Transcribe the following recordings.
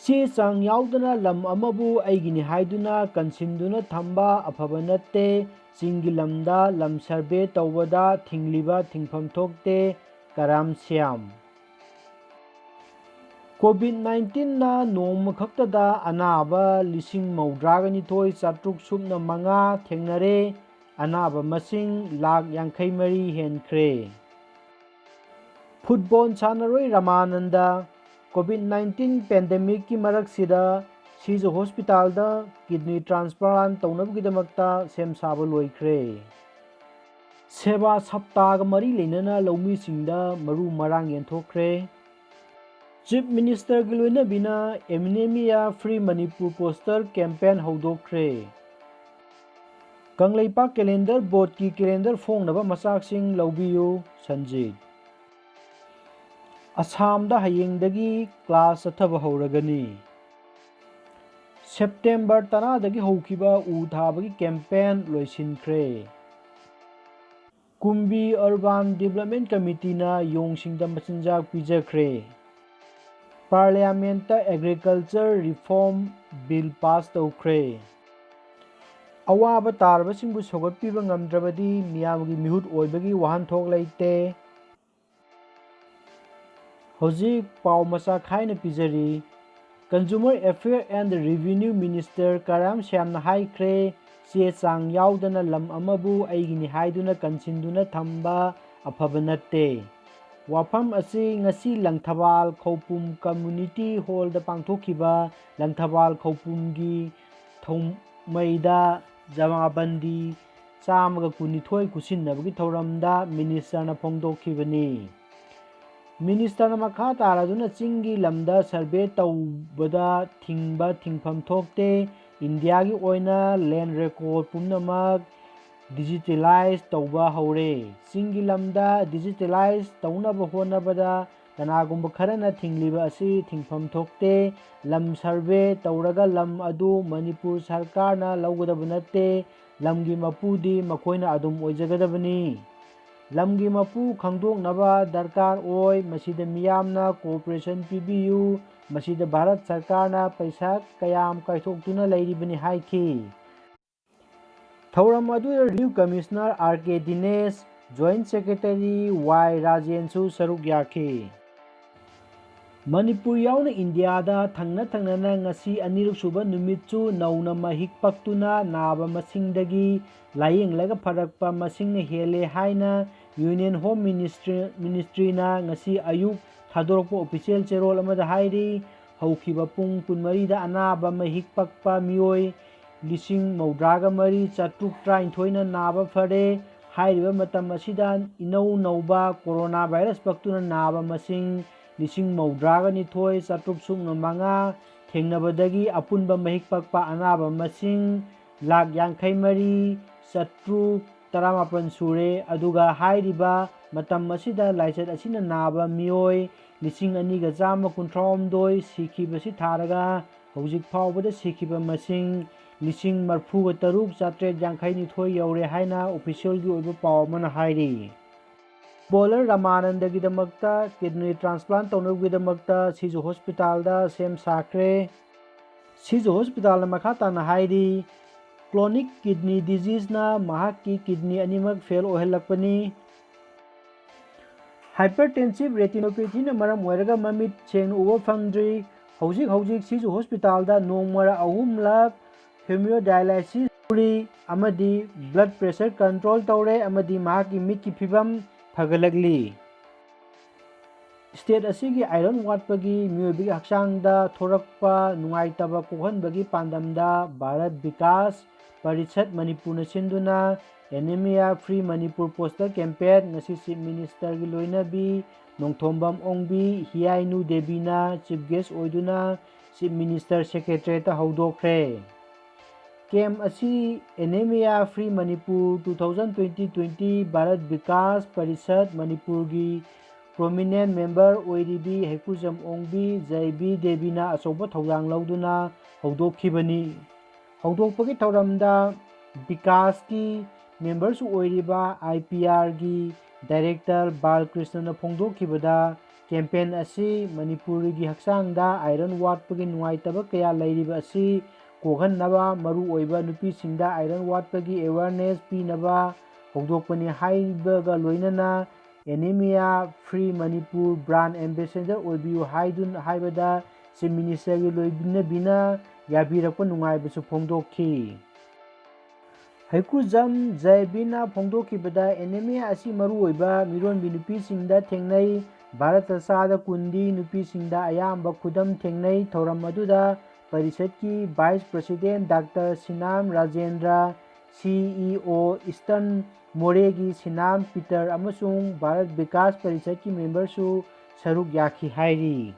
ꯆꯦ ꯆꯥꯡ ꯌꯥꯎꯗꯅ ꯂꯝ ꯑꯃꯕꯨ ꯑꯩꯒꯤꯅꯤ ꯍꯥꯏꯗꯨꯅ ꯀꯟꯁꯤꯟꯗꯨꯅ ꯊꯝꯕ ꯑꯐꯕ ꯅꯠꯇꯦ꯫ ꯆꯤꯡꯒꯤ ꯂꯝꯗ ꯂꯝ ꯁꯔꯚꯦ ꯇꯧꯕꯗ ꯊꯤꯡꯂꯤꯕ ꯊꯤꯡꯐꯝ ꯊꯣꯛꯇꯦ꯫ ꯀꯔꯥꯝ ꯁ꯭ꯌꯥꯝ꯫ ꯀꯣꯚꯤꯗ-19ꯅ ꯅꯣꯡꯃ ꯈꯛꯇꯗ ꯑꯅꯥꯕ 92,705 ꯊꯦꯡꯅꯔꯦ꯫ ꯑꯅꯥꯕ ꯃꯁꯤꯡ 53,000 ꯍꯦꯟꯈ꯭ꯔꯦ꯫ ꯐꯨꯠꯕꯣꯜ ꯁꯥꯟꯅꯔꯣꯏ ꯔꯥꯃꯥꯅꯟꯗ ꯀꯣꯚꯤꯗ-19 ꯄꯦꯟꯗꯦꯃꯤꯛꯀꯤ ꯃꯔꯛꯁꯤꯗ ꯁꯤꯖ ꯍꯣꯁꯄꯤꯇꯥꯜꯗ ꯀꯤꯗꯅꯤ ꯇ꯭ꯔꯥꯟꯁꯄ꯭ꯂꯥꯟꯠ ꯇꯧꯅꯕꯒꯤꯗꯃꯛꯇ ꯁꯦꯝ ꯁꯥꯕ ꯂꯣꯏꯈ꯭ꯔꯦ꯫ ꯁꯦꯕꯥ ꯁꯞꯇꯥꯒ ꯃꯔꯤ ꯂꯩꯅꯅ ꯂꯧꯃꯤꯁꯤꯡꯗ ꯃꯔꯨ ꯃꯔꯥꯡ ꯌꯦꯟꯊꯣꯛꯈ꯭ꯔꯦ꯫ ꯆꯤꯐ ꯃꯤꯅꯤꯁꯇꯔꯒꯤ ꯂꯣꯏꯅꯕꯤꯅ anaemia free Manipur poster campaign ꯍꯧꯗꯣꯛꯈ꯭ꯔꯦ꯫ ꯀꯪꯂꯩꯄꯥꯛ ꯀꯦꯂꯦꯟꯗꯔ ꯕꯣꯔꯗꯀꯤ ꯀꯦꯂꯦꯟꯗꯔ ꯐꯣꯡꯅꯕ ꯃꯆꯥꯛꯁꯤꯡ ꯂꯧꯕꯤꯌꯨ꯫ ꯁꯟꯖꯤꯠ꯫ ꯑꯁꯥꯝꯗ ꯍꯌꯦꯡꯗꯒꯤ ꯀ꯭ꯂꯥꯁ ꯆꯠꯊꯕ ꯍꯧꯔꯒꯅꯤ꯫ ꯁꯦꯞꯇꯦꯝꯕꯔ 10ꯗꯒꯤ ꯍꯧꯈꯤꯕ ꯎ ꯊꯥꯕꯒꯤ ꯀꯦꯝꯄꯦꯟ ꯂꯣꯏꯁꯤꯟꯈ꯭ꯔꯦ꯫ ꯀꯨꯝꯕꯤ ꯑꯔꯕꯥꯟ ꯗꯤꯕꯦꯂꯞꯃꯦꯟꯠ ꯀꯃꯤꯇꯤꯅ ꯌꯣꯡꯁꯤꯡꯗ ꯃꯆꯤꯟꯖꯥꯛ ꯄꯤꯖꯈ꯭ꯔꯦ꯫ ꯄꯥꯔꯂꯤꯌꯥꯃꯦꯟꯠꯇ ꯑꯦꯒ꯭ꯔꯤꯀꯜꯆꯔ ꯔꯤꯐꯣꯔꯝ ꯕꯤꯜ ꯄꯥꯁ ꯇꯧꯈ꯭ꯔꯦ꯫ ꯑꯋꯥꯕ ꯇꯥꯔꯕꯁꯤꯡꯕꯨ ꯁꯧꯒꯠꯄꯤꯕ ꯉꯝꯗ꯭ꯔꯕꯗꯤ ꯃꯤꯌꯥꯝꯒꯤ ꯃꯤꯍꯨꯠ ꯑꯣꯏꯕꯒꯤ ꯋꯥꯍꯟꯊꯣꯛ ꯂꯩꯇꯦ꯫ ꯍꯧꯖꯤꯛ ꯄꯥꯎ ꯃꯆꯥ ꯈꯥꯏꯅ ꯄꯤꯖꯔꯤ꯫ Consumer affair and revenue minister ꯀꯔꯥꯝ ꯁ꯭ꯌꯥꯝꯅ ꯍꯥꯏꯈ꯭ꯔꯦ ꯆꯦ ꯆꯥꯡ ꯌꯥꯎꯗꯅ ꯂꯝ ꯑꯃꯕꯨ ꯑꯩꯒꯤꯅꯤ ꯍꯥꯏꯗꯨꯅ ꯀꯟꯁꯤꯟꯗꯨꯅ ꯊꯝꯕ ꯑꯐꯕ ꯅꯠꯇꯦ꯫ ꯋꯥꯐꯝ ꯑꯁꯤ ꯉꯁꯤ ꯂꯪꯊꯕꯥꯜ ꯈꯧꯄꯨꯝ ꯀꯝꯃ꯭ꯌꯨꯅꯤꯇꯤ ꯍꯣꯜꯗ ꯄꯥꯡꯊꯣꯛꯈꯤꯕ ꯂꯪꯊꯕꯥꯜ ꯈꯧꯄꯨꯝꯒꯤ ꯊꯧꯃꯩꯗ ꯖꯃꯥꯕꯟꯗꯤ 112 ꯈꯨꯠꯁꯤꯟꯅꯕꯒꯤ ꯊꯧꯔꯝꯗ ꯃꯤꯅꯤꯁꯇꯔꯅ ꯐꯣꯡꯗꯣꯛꯈꯤꯕꯅꯤ꯫ ꯃꯤꯅꯤꯁꯇꯔꯅ ꯃꯈꯥ ꯇꯥꯔꯗꯨꯅ ꯆꯤꯡꯒꯤ ꯂꯝꯗ ꯁꯔꯚꯦ ꯇꯧꯕꯗ ꯊꯤꯡꯕ ꯊꯤꯡꯐꯝ ꯊꯣꯛꯇꯦ꯫ ꯏꯟꯗꯤꯌꯥꯒꯤ ꯑꯣꯏꯅ ꯂꯦꯟ ꯔꯦꯀꯣꯔꯗ ꯄꯨꯝꯅꯃꯛ ꯗꯤꯖꯤꯇꯦꯂꯥꯏꯖ ꯇꯧꯕ ꯍꯧꯔꯦ꯫ ꯆꯤꯡꯒꯤ ꯂꯝꯗ ꯗꯤꯖꯤꯇꯦꯂꯥꯏꯖ ꯇꯧꯅꯕ ꯍꯣꯠꯅꯕꯗ ꯀꯅꯥꯒꯨꯝꯕ ꯈꯔꯅ ꯊꯤꯡꯂꯤꯕ ꯑꯁꯤ ꯊꯤꯡꯐꯝ ꯊꯣꯛꯇꯦ꯫ ꯂꯝ ꯁꯔꯚꯦ ꯇꯧꯔꯒ ꯂꯝ ꯑꯗꯨ ꯃꯅꯤꯄꯨꯔ ꯁꯔꯀꯥꯔꯅ ꯂꯧꯒꯗꯕ ꯅꯠꯇꯦ꯫ ꯂꯝꯒꯤ ꯃꯄꯨꯗꯤ ꯃꯈꯣꯏꯅ ꯑꯗꯨꯝ ꯑꯣꯏꯖꯒꯗꯕꯅꯤ꯫ ꯂꯝꯒꯤ ꯃꯄꯨ ꯈꯪꯗꯣꯛꯅꯕ ꯗꯔꯀꯥꯔ ꯑꯣꯏ꯫ ꯃꯁꯤꯗ ꯃꯤꯌꯥꯝꯅ ꯀꯣꯑꯣꯄꯔꯦꯁꯟ ꯄꯤꯕꯤꯌꯨ꯫ ꯃꯁꯤꯗ ꯚꯥꯔꯠ ꯁꯔꯀꯥꯔꯅ ꯄꯩꯁꯥ ꯀꯌꯥꯝ ꯀꯥꯏꯊꯣꯛꯇꯨꯅ ꯂꯩꯔꯤꯕꯅꯤ ꯍꯥꯏꯈꯤ꯫ ꯊꯧꯔꯝ ꯑꯗꯨꯗ ꯔꯤꯚꯤꯅ꯭ꯌꯨ ꯀꯃꯤꯁꯅꯔ ꯑꯥꯔ.ꯀꯦ. ꯗꯤꯅꯦꯁ, ꯖꯣꯏꯟꯠ ꯁꯦꯀ꯭ꯔꯦꯇꯔꯤ ꯋꯥꯏ. ꯔꯥꯖꯦꯟꯁꯨ ꯁꯔꯨꯛ ꯌꯥꯈꯤ꯫ ꯃꯅꯤꯄꯨꯔ ꯌꯥꯎꯅ ꯏꯟꯗꯤꯌꯥꯗ ꯊꯪꯅ-ꯊꯪꯅꯅ ꯉꯁꯤ ꯑꯅꯤꯔꯛ ꯁꯨꯕ ꯅꯨꯃꯤꯠꯁꯨ ꯅꯧꯅ ꯃꯍꯤꯛ ꯄꯛꯇꯨꯅ ꯅꯥꯕ ꯃꯁꯤꯡꯗꯒꯤ ꯂꯥꯌꯦꯡꯂꯒ ꯐꯔꯛꯄ ꯃꯁꯤꯡꯅ ꯍꯦꯜꯂꯦ ꯍꯥꯏꯅ ꯌꯨꯅꯤꯌꯟ ꯍꯣꯝ ꯃꯤꯅꯤꯁꯇ꯭ꯔꯤꯅ ꯉꯁꯤ ꯑꯌꯨꯛ ꯊꯥꯗꯣꯔꯛꯄ ꯑꯣꯐꯤꯁꯤꯌꯦꯜ ꯆꯦꯔꯣꯜ ꯑꯃꯗ ꯍꯥꯏꯔꯤ꯫ ꯍꯧꯈꯤꯕ ꯄꯨꯡ 24ꯗ ꯑꯅꯥꯕ ꯃꯍꯤꯛ ꯄꯛꯄ ꯃꯤꯑꯣꯏ 83,719ꯅ ꯅꯥꯕ ꯐꯔꯦ꯫ ꯍꯥꯏꯔꯤꯕ ꯃꯇꯝ ꯑꯁꯤꯗ ꯏꯅꯧ ꯅꯧꯕ ꯀꯣꯔꯣꯅꯥ ꯚꯥꯏꯔꯁ ꯄꯛꯇꯨꯅ ꯅꯥꯕ ꯃꯁꯤꯡ 92,705 ꯊꯦꯡꯅꯕꯗꯒꯤ ꯑꯄꯨꯟꯕ ꯃꯍꯤꯛ ꯄꯛꯄ ꯑꯅꯥꯕ ꯃꯁꯤꯡ 53,717 ꯁꯨꯔꯦ꯫ ꯑꯗꯨꯒ ꯍꯥꯏꯔꯤꯕ ꯃꯇꯝ ꯑꯁꯤꯗ ꯂꯥꯏꯆꯠ ꯑꯁꯤꯅ ꯅꯥꯕ ꯃꯤꯑꯣꯏ 2,139 ꯁꯤꯈꯤꯕꯁꯤ ꯊꯥꯔꯒ ꯍꯧꯖꯤꯛ ꯐꯥꯎꯕꯗ ꯁꯤꯈꯤꯕ ꯃꯁꯤꯡ 43,752 ꯌꯧꯔꯦ ꯍꯥꯏꯅ ꯑꯣꯐꯤꯁꯤꯌꯦꯜꯒꯤ ꯑꯣꯏꯕ ꯄꯥꯎ ꯑꯃꯅ ꯍꯥꯏꯔꯤ꯫ ꯐꯨꯠꯕꯣꯂꯔ ꯔꯥꯃꯥꯅꯟꯗꯒꯤꯗꯃꯛꯇ ꯀꯤꯗꯅꯤ ꯇ꯭ꯔꯥꯟꯁꯄ꯭ꯂꯥꯟꯠ ꯇꯧꯅꯕꯒꯤꯗꯃꯛꯇ ꯁꯤꯖ ꯍꯣꯁꯄꯤꯇꯥꯜꯗ ꯁꯦꯝ ꯁꯥꯈ꯭ꯔꯦ꯫ ꯁꯤꯖ ꯍꯣꯁꯄꯤꯇꯥꯜꯅ ꯃꯈꯥ ꯇꯥꯅ ꯍꯥꯏꯔꯤ ꯀ꯭ꯔꯣꯅꯤꯛ ꯀꯤꯗꯅꯤ ꯗꯤꯖꯤꯖꯅ ꯃꯍꯥꯛꯀꯤ ꯀꯤꯗꯅꯤ ꯑꯅꯤꯃꯛ ꯐꯦꯜ ꯑꯣꯏꯍꯜꯂꯛꯄꯅꯤ꯫ ꯍꯥꯏꯄꯔꯇꯦꯟꯁꯤꯚ ꯔꯦꯇꯤꯅꯣꯄꯦꯊꯤꯅ ꯃꯔꯝ ꯑꯣꯏꯔꯒ ꯃꯃꯤꯠ ꯁꯦꯡꯅ ꯎꯕ ꯐꯪꯗ꯭ꯔꯤ꯫ ꯍꯧꯖꯤꯛ ꯁꯤꯖ ꯍꯣꯁꯄꯤꯇꯥꯜꯗ ꯅꯣꯡꯃꯗ 3 ꯍꯦꯃꯣꯗꯥꯏꯂꯥꯏꯁꯤꯁ ꯇꯧꯔꯤ ꯑꯃꯗꯤ ꯕ꯭ꯂꯗ ꯄ꯭ꯔꯦꯁꯔ ꯀꯟꯇ꯭ꯔꯣꯜ ꯇꯧꯔꯦ ꯑꯃꯗꯤ ꯃꯍꯥꯛꯀꯤ ꯃꯤꯠꯀꯤ ꯐꯤꯚꯝ ꯐꯒꯠꯂꯛꯂꯤ꯫ ꯁ꯭ꯇꯦꯠ ꯑꯁꯤꯒꯤ ꯑꯥꯏꯔꯟ ꯋꯥꯠꯄꯒꯤ ꯃꯤꯑꯣꯏꯕꯒꯤ ꯍꯛꯆꯥꯡꯗ ꯊꯣꯔꯛꯄ ꯅꯨꯡꯉꯥꯏꯇꯕ ꯀꯣꯛꯍꯟꯕꯒꯤ ꯄꯥꯟꯗꯝꯗ ꯚꯥꯔꯠ ꯕꯤꯀꯥꯁ ꯄꯔꯤꯁꯗ ꯃꯅꯤꯄꯨꯔꯅ ꯁꯤꯟꯗꯨꯅ anemia free Manipur poster campaign ꯉꯁꯤ ꯆꯤꯐ ꯃꯤꯅꯤꯁꯇꯔꯒꯤ ꯂꯣꯏꯅꯕꯤ ꯅꯣꯡꯊꯣꯝꯕꯝ ꯑꯣꯡꯕꯤ ꯍꯤꯌꯥꯏꯅꯨ ꯗꯦꯕꯤꯅ ꯆꯤꯐ ꯒꯦꯁ ꯑꯣꯏꯗꯨꯅ ꯆꯤꯐ ꯃꯤꯅꯤꯁꯇꯔ ꯁꯦꯀ꯭ꯔꯦꯇꯔꯤꯌꯦꯠꯇ ꯍꯧꯗꯣꯛꯈ꯭ꯔꯦ꯫ ꯀꯦꯝꯞ ꯑꯁꯤ ꯑꯦꯅꯦꯃꯤꯌꯥ ꯐ꯭ꯔꯤ ꯃꯅꯤꯄꯨꯔ 2020 ꯚꯥꯔꯠ ꯕꯤꯀꯥꯁ ꯄꯔꯤꯁꯗ ꯃꯅꯤꯄꯨꯔꯒꯤ ꯄ꯭ꯔꯣꯃꯤꯅꯦꯟꯠ ꯃꯦꯝꯕꯔ ꯑꯣꯏꯔꯤꯕꯤ ꯍꯩꯀ꯭ꯔꯨꯖꯝ ꯑꯣꯡꯕꯤ ꯖꯩꯕꯤ ꯗꯦꯕꯤꯅ ꯑꯆꯧꯕ ꯊꯧꯗꯥꯡ ꯂꯧꯗꯨꯅ ꯍꯧꯗꯣꯛꯈꯤꯕꯅꯤ꯫ ꯍꯧꯗꯣꯛꯄꯒꯤ ꯊꯧꯔꯝꯗ ꯕꯤꯀꯥꯁꯀꯤ ꯃꯦꯝꯕꯔꯁꯨ ꯑꯣꯏꯔꯤꯕ ꯑꯥꯏ.ꯄꯤ.ꯑꯥꯔ.ꯒꯤ ꯗꯥꯏꯔꯦꯛꯇꯔ ꯕꯥꯜꯀ꯭ꯔꯤꯁꯅꯅ ꯐꯣꯡꯗꯣꯛꯈꯤꯕꯗ ꯀꯦꯝꯄꯦꯟ ꯑꯁꯤ ꯃꯅꯤꯄꯨꯔꯤꯒꯤ ꯍꯛꯆꯥꯡꯗ ꯑꯥꯏꯔꯟ ꯋꯥꯠꯄꯒꯤ ꯅꯨꯡꯉꯥꯏꯇꯕ ꯀꯌꯥ ꯂꯩꯔꯤꯕ ꯑꯁꯤ ꯀꯣꯛꯍꯟꯅꯕ ꯃꯔꯨꯑꯣꯏꯕ ꯅꯨꯄꯤꯁꯤꯡꯗ ꯑꯥꯏꯔꯟ ꯋꯥꯠꯄꯒꯤ ꯑꯦꯋꯥꯔꯅꯦꯁ ꯄꯤꯅꯕ ꯍꯧꯗꯣꯛꯄꯅꯤ ꯍꯥꯏꯕꯒ ꯂꯣꯏꯅꯅ anaemia free Manipur brand ambassador ꯑꯣꯏꯕꯤꯌꯨ ꯍꯥꯏꯕꯗ ꯆꯤꯐ ꯃꯤꯅꯤꯁꯇꯔꯒꯤ ꯂꯣꯏꯅꯕꯤꯅ ꯌꯥꯕꯤꯔꯛꯄ ꯅꯨꯡꯉꯥꯏꯕꯁꯨ ꯐꯣꯡꯗꯣꯛꯈꯤ꯫ ꯍꯩꯀ꯭ꯔꯨꯖꯝ ꯖꯌꯕꯤꯅ ꯐꯣꯡꯗꯣꯛꯈꯤꯕꯗ ꯑꯦꯅꯤꯃꯤꯌꯥ ꯑꯁꯤ ꯃꯔꯨꯑꯣꯏꯕ ꯃꯤꯔꯣꯟꯕꯤ ꯅꯨꯄꯤꯁꯤꯡꯗ ꯊꯦꯡꯅꯩ꯫ ꯚꯥꯔꯠꯇ ꯆꯥꯗ 10ꯗꯤ ꯅꯨꯄꯤꯁꯤꯡꯗ ꯑꯌꯥꯝꯕ ꯈꯨꯗꯝ ꯊꯦꯡꯅꯩ꯫ ꯊꯧꯔꯝ ꯑꯗꯨꯗ ꯄꯔꯤꯁꯠꯀꯤ ꯚꯥꯏꯁ ꯄ꯭ꯔꯁꯤꯗꯦꯟꯠ ꯗꯥꯛꯇꯔ ꯁꯤꯅꯥꯝ ꯔꯥꯖꯦꯟꯗ꯭ꯔ, ꯁꯤꯏꯑꯣ ꯏꯁꯇꯔꯟ ꯃꯣꯔꯦꯒꯤ ꯁꯤꯅꯥꯝ ꯄꯤꯇꯔ ꯑꯃꯁꯨꯡ ꯚꯥꯔꯠ ꯕꯤꯀꯥꯁ ꯄꯔꯤꯁꯠꯀꯤ ꯃꯦꯝꯕꯔꯁꯨ ꯁꯔꯨꯛ ꯌꯥꯈꯤ ꯍꯥꯏꯔꯤ꯫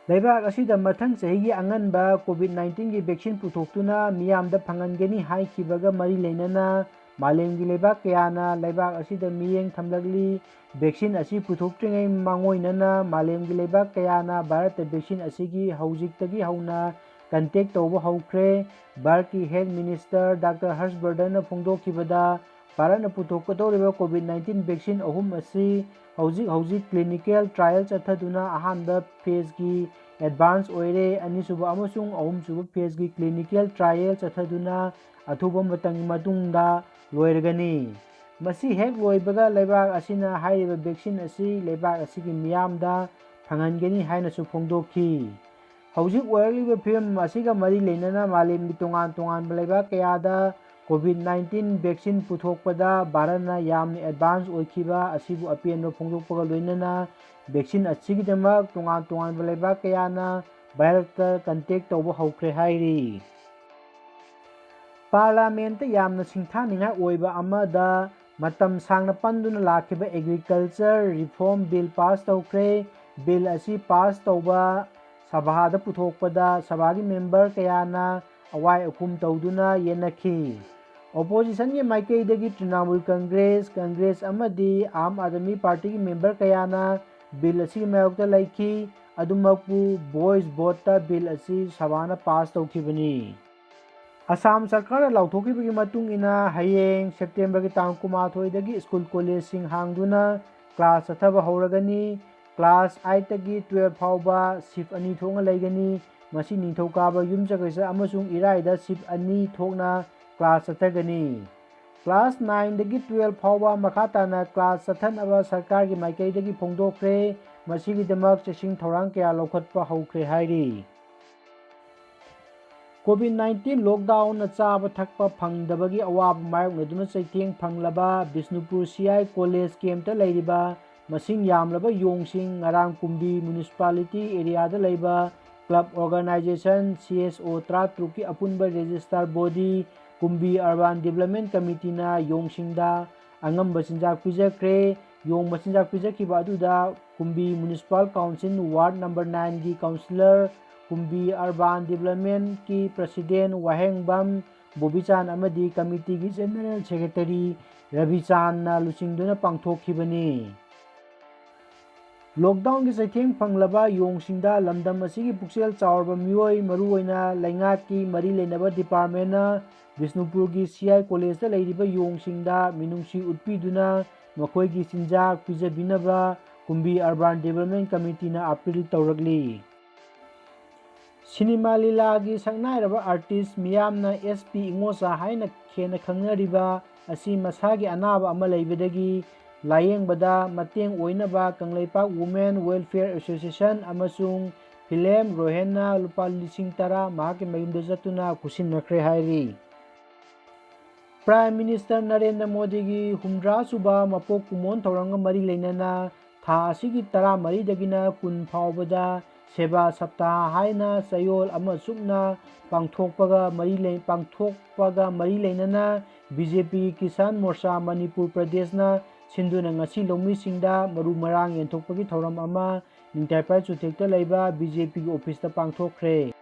ꯂꯩꯕꯥꯛ ꯑꯁꯤꯗ ꯃꯊꯪ ꯆꯍꯤꯒꯤ ꯑꯉꯟꯕ ꯀꯣꯚꯤꯗ-19ꯒꯤ ꯚꯦꯛꯁꯤꯟ ꯄꯨꯊꯣꯛꯇꯨꯅ ꯃꯤꯌꯥꯝꯗ ꯐꯪꯍꯟꯒꯅꯤ ꯍꯥꯏꯈꯤꯕꯒ ꯃꯔꯤ ꯂꯩꯅꯅ ꯃꯥꯂꯦꯝꯒꯤ ꯂꯩꯕꯥꯛ ꯀꯌꯥꯅ ꯂꯩꯕꯥꯛ ꯑꯁꯤꯗ ꯃꯤꯠꯌꯦꯡ ꯊꯝꯂꯛꯂꯤ꯫ ꯚꯦꯛꯁꯤꯟ ꯑꯁꯤ ꯄꯨꯊꯣꯛꯇ꯭ꯔꯤꯉꯩ ꯃꯥꯡꯑꯣꯏꯅꯅ 마ꯂꯦꯝꯒꯤ ꯂꯩꯕꯥꯛ ꯀꯌꯥꯅ ꯚꯥꯔꯠꯇ ꯚꯦꯛꯁꯤꯟ ꯑꯁꯤꯒꯤ ꯍꯧꯖꯤꯛꯇꯒꯤ ꯍꯧꯅ ꯀꯟꯇꯦꯛ ꯇꯧꯕ ꯍꯧꯈ꯭ꯔꯦ꯫ ꯚꯥꯔꯠꯀꯤ ꯍꯦꯜꯊ ꯃꯤꯅꯤꯁꯇꯔ ꯗꯥꯛꯇꯔ ꯍꯔꯁ ꯕꯔꯙꯟꯅ ꯐꯣꯡꯗꯣꯛꯈꯤꯕꯗ ꯚꯥꯔꯠꯅ ꯄꯨꯊꯣꯛꯀꯗꯧꯔꯤꯕ ꯀꯣꯚꯤꯗ-19 ꯚꯦꯛꯁꯤꯟ ꯑꯍꯨꯝ ꯑꯁꯤ ꯍꯧꯖꯤꯛ ꯀ꯭ꯂꯤꯅꯤꯀꯦꯜ ꯇ꯭ꯔꯥꯏꯌꯦꯜ ꯆꯠꯊꯗꯨꯅ ꯑꯍꯥꯟꯕ ꯐꯦꯖꯒꯤ ꯑꯦꯗꯚꯥꯟꯁ ꯑꯣꯏꯔꯦ꯫ ꯑꯅꯤꯁꯨꯕ ꯑꯃꯁꯨꯡ ꯑꯍꯨꯝꯁꯨꯕ ꯐꯦꯖꯒꯤ ꯀ꯭ꯂꯤꯅꯤꯀꯦꯜ ꯇ꯭ꯔꯥꯏꯌꯦꯜ ꯆꯠꯊꯗꯨꯅ ꯑꯊꯨꯕ ꯃꯇꯝꯒꯤ ꯃꯇꯨꯡꯗ ꯂꯣꯏꯔꯒꯅꯤ꯫ ꯃꯁꯤ ꯍꯦꯛ ꯂꯣꯏꯕꯒ ꯂꯩꯕꯥꯛ ꯑꯁꯤꯅ ꯍꯥꯏꯔꯤꯕ ꯚꯦꯛꯁꯤꯟ ꯑꯁꯤ ꯂꯩꯕꯥꯛ ꯑꯁꯤꯒꯤ ꯃꯤꯌꯥꯝꯗ ꯐꯪꯍꯟꯒꯅꯤ ꯍꯥꯏꯅꯁꯨ ꯐꯣꯡꯗꯣꯛꯈꯤ꯫ ꯍꯧꯖꯤꯛ ꯑꯣꯏꯔꯛꯂꯤꯕ ꯐꯤꯚꯝ ꯑꯁꯤꯒ ꯃꯔꯤ ꯂꯩꯅꯅ ꯃꯥꯂꯦꯝꯒꯤ ꯇꯣꯉꯥꯟ ꯇꯣꯉꯥꯟꯕ ꯂꯩꯕꯥꯛ ꯀꯌꯥꯗ ꯀꯣꯚꯤꯗ-19 ꯚꯦꯛꯁꯤꯟ ꯄꯨꯊꯣꯛꯄꯗ ꯚꯥꯔꯠꯅ ꯌꯥꯝꯅ ꯑꯦꯗꯚꯥꯟꯁ ꯑꯣꯏꯈꯤꯕ ꯑꯁꯤꯕꯨ ꯑꯄꯦꯟꯕ ꯐꯣꯡꯗꯣꯛꯄꯒ ꯂꯣꯏꯅꯅ ꯚꯦꯛꯁꯤꯟ ꯑꯁꯤꯒꯤꯗꯃꯛ ꯇꯣꯉꯥꯟ ꯇꯣꯉꯥꯟꯕ ꯂꯩꯕꯥꯛ ꯀꯌꯥꯅ ꯚꯥꯔꯠꯇ ꯀꯟꯇꯦꯛ ꯇꯧꯕ ꯍꯧꯈ꯭ꯔꯦ ꯍꯥꯏꯔꯤ꯫ ꯄꯥꯔꯂꯤꯌꯥꯃꯦꯟꯠꯇ ꯌꯥꯝꯅ ꯁꯤꯡꯊꯥꯅꯤꯡꯉꯥꯏ ꯑꯣꯏꯕ ꯑꯃꯗ ꯃꯇꯝ ꯁꯥꯡꯅ ꯄꯟꯗꯨꯅ ꯂꯥꯛꯈꯤꯕ ꯑꯦꯒ꯭ꯔꯤꯀꯜꯆꯔ ꯔꯤꯐꯣꯔꯝ ꯕꯤꯜ ꯄꯥꯁ ꯇꯧꯈ꯭ꯔꯦ꯫ ꯕꯤꯜ ꯑꯁꯤ ꯄꯥꯁ ꯇꯧꯕ ꯁꯚꯥꯗ ꯄꯨꯊꯣꯛꯄꯗ ꯁꯚꯥꯒꯤ ꯃꯦꯝꯕꯔ ꯀꯌꯥꯅ ꯑꯋꯥꯏ ꯑꯈꯨꯝ ꯇꯧꯗꯨꯅ ꯌꯦꯠꯅꯈꯤ꯫ ꯑꯣꯄꯣꯖꯤꯁꯟꯒꯤ ꯃꯥꯏꯀꯩꯗꯒꯤ ꯇ꯭ꯔꯤꯅꯃꯨꯜ ꯀꯪꯒ꯭ꯔꯦꯁ ꯑꯃꯗꯤ ꯑꯥꯝ ꯑꯥꯗꯃꯤ ꯄꯥꯔꯇꯤꯒꯤ ꯃꯦꯝꯕꯔ ꯀꯌꯥꯅ ꯕꯤꯜ ꯑꯁꯤꯒꯤ ꯃꯥꯌꯣꯛꯇ ꯂꯩꯈꯤ꯫ ꯑꯗꯨꯃꯛꯄꯨ ꯚꯣꯏꯁ ꯚꯣꯠꯇ ꯕꯤꯜ ꯑꯁꯤ ꯁꯚꯥꯅ ꯄꯥꯁ ꯇꯧꯈꯤꯕꯅꯤ꯫ ꯑꯁꯥꯝ ꯁꯔꯀꯥꯔꯅ ꯂꯥꯎꯊꯣꯛꯈꯤꯕꯒꯤ ꯃꯇꯨꯡ ꯏꯟꯅ ꯍꯌꯦꯡ ꯁꯦꯞꯇꯦꯝꯕꯔꯒꯤ ꯇꯥꯡ 12ꯗꯒꯤ ꯁ꯭ꯀꯨꯜ ꯀꯣꯂꯦꯖꯁꯤꯡ ꯍꯥꯡꯗꯨꯅ ꯀ꯭ꯂꯥꯁ ꯆꯠꯊꯕ ꯍꯧꯔꯒꯅꯤ꯫ ꯀ꯭ꯂꯥꯁ 8ꯇꯒꯤ 12 ꯐꯥꯎꯕ ꯁꯤꯐꯠ 2 ꯊꯣꯛꯅ ꯂꯩꯒꯅꯤ꯫ ꯃꯁꯤ ꯅꯤꯡꯊꯧꯀꯥꯕ, ꯌꯨꯝꯁꯀꯩꯁ ꯑꯃꯁꯨꯡ ꯏꯔꯥꯏꯗ ꯁꯤꯐꯠ 2 ꯊꯣꯛꯅ ꯀ꯭ꯂꯥꯁ ꯆꯠꯊꯒꯅꯤ꯫ ꯀ꯭ꯂꯥꯁ 9ꯗꯒꯤ 12 ꯐꯥꯎꯕ ꯃꯈꯥ ꯇꯥꯅ ꯀ꯭ꯂꯥꯁ ꯆꯠꯊꯅꯕ ꯁꯔꯀꯥꯔꯒꯤ ꯃꯥꯏꯀꯩꯗꯒꯤ ꯐꯣꯡꯗꯣꯛꯈ꯭ꯔꯦ꯫ ꯃꯁꯤꯒꯤꯗꯃꯛ ꯆꯦꯛꯁꯤꯟ ꯊꯧꯔꯥꯡ ꯀꯌꯥ ꯂꯧꯈꯠꯄ ꯍꯧꯈ꯭ꯔꯦ ꯍꯥꯏꯔꯤ꯫ ꯀꯣꯚꯤꯗ-19 ꯂꯣꯛꯗꯥꯎꯟꯅ ꯆꯥꯕ ꯊꯛꯄ ꯐꯪꯗꯕꯒꯤ ꯑꯋꯥꯕ ꯃꯥꯌꯣꯛꯅꯗꯨꯅ ꯆꯩꯊꯦꯡ ꯐꯪꯂꯕ ꯕꯤꯁꯅꯨꯄꯨꯔ ꯁꯤ.ꯑꯥꯏ. ꯀꯣꯂꯦꯖ ꯀꯦꯝꯞꯇ ꯂꯩꯔꯤꯕ ꯃꯁꯤꯡ ꯌꯥꯝꯂꯕ ꯌꯣꯡꯁꯤꯡ ꯉꯔꯥꯡ ꯀꯨꯝꯕꯤ ꯃ꯭ꯌꯨꯅꯤꯁꯤꯄꯥꯂꯤꯇꯤ ꯑꯦꯔꯤꯌꯥꯗ ꯂꯩꯕ ꯀ꯭ꯂꯕ ꯑꯣꯔꯒꯅꯥꯏꯖꯦꯁꯟ (CSO) 13ꯀꯤ ꯑꯄꯨꯟꯕ register body Kumbi urban development ꯀꯝꯃꯤꯇꯤꯅ ꯌꯣꯡꯁꯤꯡꯗ ꯑꯉꯝꯕ ꯆꯤꯟꯖꯥꯛ ꯄꯤꯖꯈ꯭ꯔꯦ꯫ ꯌꯣꯡ ꯃꯆꯤꯟꯖꯥꯛ ꯄꯤꯖꯈꯤꯕ ꯑꯗꯨꯗ Kumbi municipal council ward number 9ꯒꯤ ꯀꯥꯎꯟꯁꯤꯂꯔ, ꯀꯨꯝꯕꯤ ꯑꯔꯕꯥꯟ ꯗꯤꯚꯦꯂꯞꯃꯦꯟꯠꯀꯤ ꯄ꯭ꯔꯁꯤꯗꯦꯟꯠ ꯋꯥꯍꯦꯡꯕꯝ ꯕꯣꯕꯤꯆꯥꯟ ꯑꯃꯗꯤ ꯀꯝꯃꯤꯇꯤꯒꯤ ꯖꯦꯅꯔꯦꯜ ꯁꯦꯀ꯭ꯔꯦꯇꯔꯤ ꯔꯕꯤꯆꯥꯟꯅ ꯂꯨꯆꯤꯡꯗꯨꯅ ꯄꯥꯡꯊꯣꯛꯈꯤꯕꯅꯤ꯫ ꯂꯣꯛꯗꯥꯎꯟꯒꯤ ꯆꯩꯊꯦꯡ ꯐꯪꯂꯕ ꯌꯣꯡꯁꯤꯡꯗ ꯂꯝꯗꯝ ꯑꯁꯤꯒꯤ ꯄꯨꯛꯆꯦꯜ ꯆꯥꯎꯔꯕ ꯃꯤꯑꯣꯏ, ꯃꯔꯨꯑꯣꯏꯅ ꯂꯩꯉꯥꯛꯀꯤ ꯃꯔꯤ ꯂꯩꯅꯕ ꯗꯤꯄꯥꯔꯠꯃꯦꯟꯠꯅ ꯕꯤꯁꯅꯨꯄꯨꯔꯒꯤ ꯁꯤ.ꯑꯥꯏ. ꯀꯣꯂꯦꯖꯗ ꯂꯩꯔꯤꯕ ꯌꯣꯡꯁꯤꯡꯗ ꯃꯤꯅꯨꯡꯁꯤ ꯎꯠꯄꯤꯗꯨꯅ ꯃꯈꯣꯏꯒꯤ ꯆꯤꯟꯖꯥꯛ ꯄꯤꯖꯕꯤꯅꯕ ꯀꯨꯝꯕꯤ ꯑꯔꯕꯥꯟ ꯗꯤꯚꯦꯂꯞꯃꯦꯟꯠ ꯀꯝꯃꯤꯇꯤꯅ ꯑꯄꯤꯜ ꯇꯧꯔꯛꯂꯤ꯫ ꯁꯤꯅꯦꯃꯥ ꯂꯤꯂꯥꯒꯤ ꯁꯛꯅꯥꯏꯔꯕ ꯑꯥꯔꯇꯤꯁꯠ ꯃꯤꯌꯥꯝꯅ ꯑꯦꯁ.ꯄꯤ. ꯏꯉꯣꯆꯥ ꯍꯥꯏꯅ ꯍꯦꯟꯅ ꯈꯪꯅꯔꯤꯕ ꯑꯁꯤ ꯃꯁꯥꯒꯤ ꯑꯅꯥꯕ ꯑꯃ ꯂꯩꯕꯗꯒꯤ ꯂꯥꯌꯦꯡꯕꯗ ꯃꯇꯦꯡ ꯑꯣꯏꯅꯕ ꯀꯪꯂꯩꯄꯥꯛ ꯋꯨꯃꯦꯟ ꯋꯦꯜꯐꯤꯌꯔ ꯑꯦꯁꯣꯁꯤꯌꯦꯁꯟ ꯑꯃꯁꯨꯡ ꯐꯤꯂꯦꯝ ꯔꯣꯍꯦꯟꯅ ꯂꯨꯄꯥ 10,000 ꯃꯍꯥꯛꯀꯤ ꯃꯌꯨꯝꯗ ꯆꯠꯇꯨꯅ ꯈꯨꯠꯁꯤꯟꯅꯈ꯭ꯔꯦ ꯍꯥꯏꯔꯤ꯫ ꯄ꯭ꯔꯥꯏꯝ ꯃꯤꯅꯤꯁꯇꯔ ꯅꯔꯦꯟꯗ꯭ꯔ ꯃꯣꯗꯤꯒꯤ 70ꯁꯨꯕ ꯃꯄꯣꯛ ꯀꯨꯝꯑꯣꯟ ꯊꯧꯔꯝꯒ ꯃꯔꯤ ꯂꯩꯅꯅ ꯊꯥ ꯑꯁꯤꯒꯤ 13ꯗꯒꯤꯅ 10 ꯐꯥꯎꯕꯗ ꯁꯦꯕꯥ ꯁꯞꯇꯥꯍ ꯍꯥꯏꯅ ꯆꯌꯣꯜ ꯑꯃ ꯆꯨꯞꯅ ꯄꯥꯡꯊꯣꯛꯄꯒ ꯃꯔꯤ ꯂꯩꯅꯅ ꯕꯤ.ꯖꯦ.ꯄꯤꯒꯤ ꯀꯤꯁꯥꯟ ꯃꯣꯔꯆꯥ ꯃꯅꯤꯄꯨꯔ ꯄ꯭ꯔꯗꯦꯁꯅ ꯁꯤꯟꯗꯨꯅ ꯉꯁꯤ ꯂꯧꯃꯤꯁꯤꯡꯗ ꯃꯔꯨ-ꯃꯔꯥꯡ ꯌꯦꯟꯊꯣꯛꯄꯒꯤ ꯊꯧꯔꯝ ꯑꯃ ꯅꯤꯡꯊꯧꯄꯥꯜ ꯆꯨꯊꯦꯛꯇ ꯂꯩꯕ ꯕꯤ.ꯖꯦ.ꯄꯤꯒꯤ ꯑꯣꯐꯤꯁꯇ ꯄꯥꯡꯊꯣꯛꯈ꯭ꯔꯦ꯫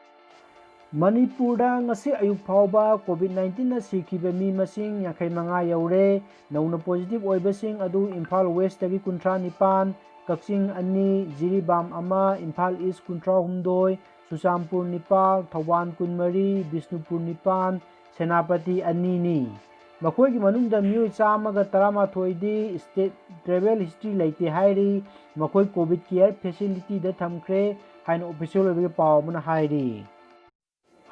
ꯃꯅꯤꯄꯨꯔꯗ ꯉꯁꯤ ꯑꯌꯨꯛ ꯐꯥꯎꯕ ꯀꯣꯚꯤꯗ-19ꯅ ꯁꯤꯈꯤꯕ ꯃꯤ ꯃꯁꯤꯡ 55 ꯌꯧꯔꯦ꯫ ꯅꯧꯅ ꯄꯣꯖꯤꯇꯤꯚ ꯑꯣꯏꯕꯁꯤꯡ ꯑꯗꯨ ꯏꯝꯐꯥꯜ ꯋꯦꯁꯇꯒꯤ 39, ꯀꯛꯆꯤꯡ 2, ꯖꯤꯔꯤꯕꯥꯝ 1, ꯏꯝꯐꯥꯜ ꯏꯁꯠ 38, ꯆꯨꯔꯆꯥꯟꯄꯨꯔ 9, ꯊꯧꯕꯥꯜ 14, ꯕꯤꯁꯅꯨꯄꯨꯔ 9, ꯁꯦꯅꯥꯄꯇꯤ 2ꯅꯤ꯫ ꯃꯈꯣꯏꯒꯤ ꯃꯅꯨꯡꯗ ꯃꯤꯑꯣꯏ 113ꯗꯤ ꯁ꯭ꯇꯦꯠ ꯇ꯭ꯔꯦꯚꯦꯜ ꯍꯤꯁꯇ꯭ꯔꯤ ꯂꯩꯇꯦ ꯍꯥꯏꯔꯤ, ꯃꯈꯣꯏ ꯀꯣꯚꯤꯗ ꯀꯦꯌꯔ ꯐꯦꯁꯤꯂꯤꯇꯤꯗ ꯊꯝꯈ꯭रे ꯍꯥꯏꯅ ꯑꯣꯐꯤꯁꯤꯌꯦꯜ ꯑꯣꯏꯕ ꯄꯥꯎ ꯑꯃꯅ ꯍꯥꯏꯔꯤ꯫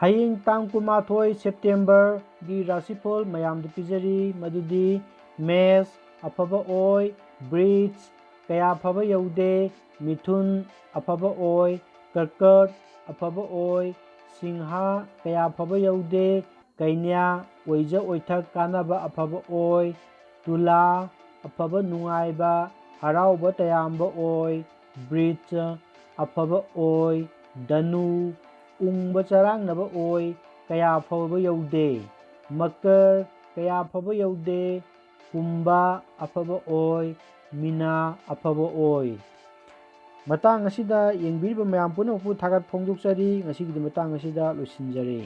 ꯍꯌꯦꯡ ꯇꯥꯡ 12 ꯁꯦꯞꯇꯦꯝꯕꯔꯒꯤ ꯔꯥꯁꯤꯐꯣꯜ ꯃꯌꯥꯝꯗ ꯄꯤꯖꯔꯤ ꯃꯗꯨꯗꯤ ꯃꯦꯁ ꯑꯐꯕ ꯑꯣꯏ, ꯕ꯭ꯔꯤꯖ ꯀꯌꯥ ꯐꯕ ꯌꯧꯗꯦ, ꯃꯤꯊꯨꯟ ꯑꯐꯕ ꯑꯣꯏ, ꯀꯔꯀꯠ ꯑꯐꯕ ꯑꯣꯏ, ꯁꯤꯡꯍ ꯀꯌꯥ ꯐꯕ ꯌꯧꯗꯦ, ꯀꯩꯅ꯭ꯌ ꯑꯣꯏꯖ ꯑꯣꯏꯊꯛ ꯀꯥꯟꯅꯕ ꯑꯐꯕ ꯑꯣꯏ, ꯇꯨꯂꯥ ꯑꯐꯕ ꯅꯨꯡꯉꯥꯏꯕ ꯍꯔꯥꯎꯕ ꯇꯌꯥꯝꯕ ꯑꯣꯏ, ꯕ꯭ꯔꯤꯖ ꯑꯐꯕ ꯑꯣꯏ, ꯙꯅꯨ ꯎꯡꯕ ꯆꯔꯥꯡꯅꯕ ꯑꯣꯏ, ꯀꯌꯥ ꯐꯕ ꯌꯧꯗꯦ, ꯃꯀꯔ ꯀꯌా ꯐꯕ ꯌꯧꯗꯦ, ꯀꯨꯝꯚ ꯑꯐꯕ ꯑꯣꯏ, ꯃꯤꯅꯥ ꯑꯐꯕ ꯑꯣꯏ꯫ ꯃꯇꯥꯡ ꯑꯁꯤꯗ ꯌꯦꯡꯕꯤꯔꯤꯕ ꯃꯌꯥꯝ ꯄꯨꯝꯅꯃꯛꯄꯨ ꯊꯥꯒꯠ ꯐꯣꯡꯗꯣꯛꯆꯔꯤ꯫ ꯉꯁꯤꯒꯤꯗꯤ ꯃꯇꯥꯡ ꯑꯁꯤꯗ ꯂꯣꯏꯁꯤꯟꯖꯔꯦ꯫